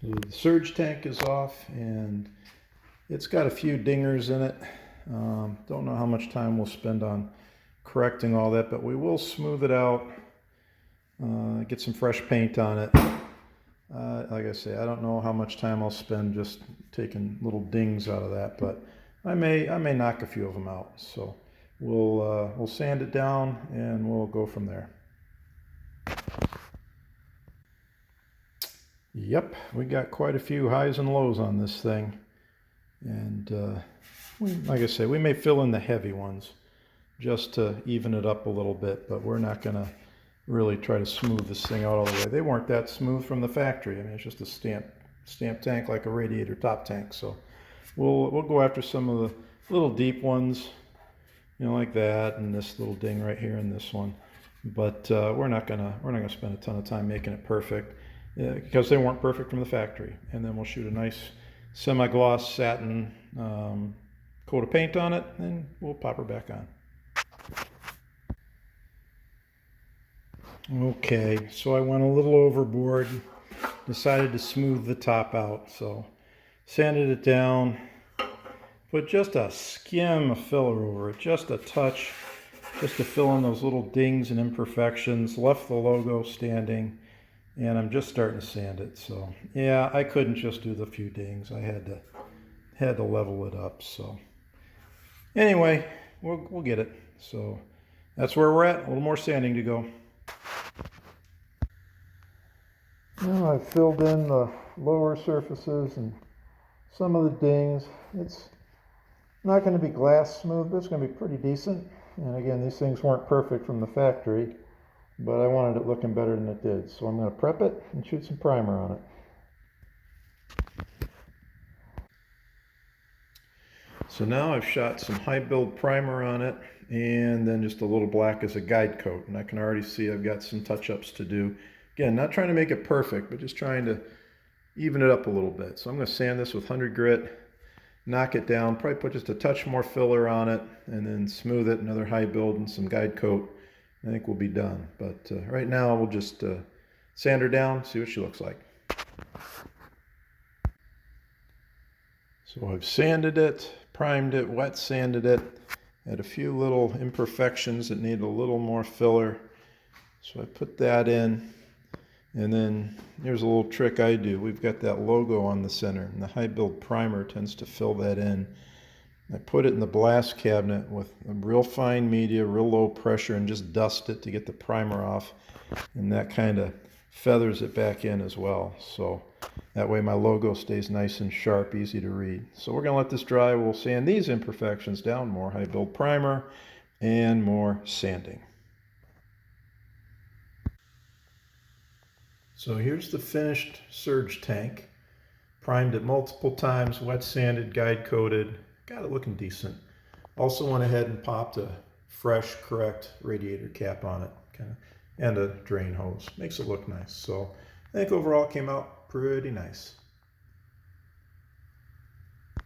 So the surge tank is off and it's got a few dingers in it. Don't know how much time we'll spend on correcting all that, but we will smooth it out, get some fresh paint on it. Like I say, I don't know how much time I'll spend just taking little dings out of that, but I may knock a few of them out. So we'll sand it down and we'll go from there. Yep, we got quite a few highs and lows on this thing, and like I say, we may fill in the heavy ones just to even it up a little bit, but we're not going to really try to smooth this thing out all the way. They weren't that smooth from the factory. I mean, it's just a stamp tank like a radiator top tank. So we'll go after some of the little deep ones, you know, like that, and this little ding right here and this one. But we're not gonna spend a ton of time making it perfect because they weren't perfect from the factory. And then we'll shoot a nice semi-gloss satin coat of paint on it, and we'll pop her back on. Okay, so I went a little overboard, decided to smooth the top out, so sanded it down, put just a skim of filler over it, just a touch, just to fill in those little dings and imperfections, left the logo standing, and I'm just starting to sand it. So yeah, I couldn't just do the few dings, I had to level it up. So anyway, we'll get it. So that's where we're at, a little more sanding to go. Now I've filled in the lower surfaces and some of the dings. It's not going to be glass smooth, but it's going to be pretty decent. And again, these things weren't perfect from the factory, but I wanted it looking better than it did. So I'm going to prep it and shoot some primer on it. So now I've shot some high build primer on it and then just a little black as a guide coat. And I can already see I've got some touch-ups to do. Again, not trying to make it perfect, but just trying to even it up a little bit. So I'm going to sand this with 100 grit, knock it down, probably put just a touch more filler on it, and then smooth it, another high build and some guide coat. I think we'll be done. But right now we'll just sand her down, see what she looks like. So I've sanded it, primed it, wet sanded it. Had a few little imperfections that need a little more filler. So I put that in. And then here's a little trick I do. We've got that logo on the center, and the high build primer tends to fill that in. I put it in the blast cabinet with a real fine media, real low pressure, and just dust it to get the primer off. And that kind of feathers it back in as well. So that way my logo stays nice and sharp, easy to read. So we're going to let this dry. We'll sand these imperfections down, more high build primer and more sanding. So here's the finished surge tank. Primed it multiple times, wet sanded, guide coated, got it looking decent. Also went ahead and popped a fresh, correct radiator cap on it, and a drain hose. Makes it look nice. So I think overall it came out pretty nice.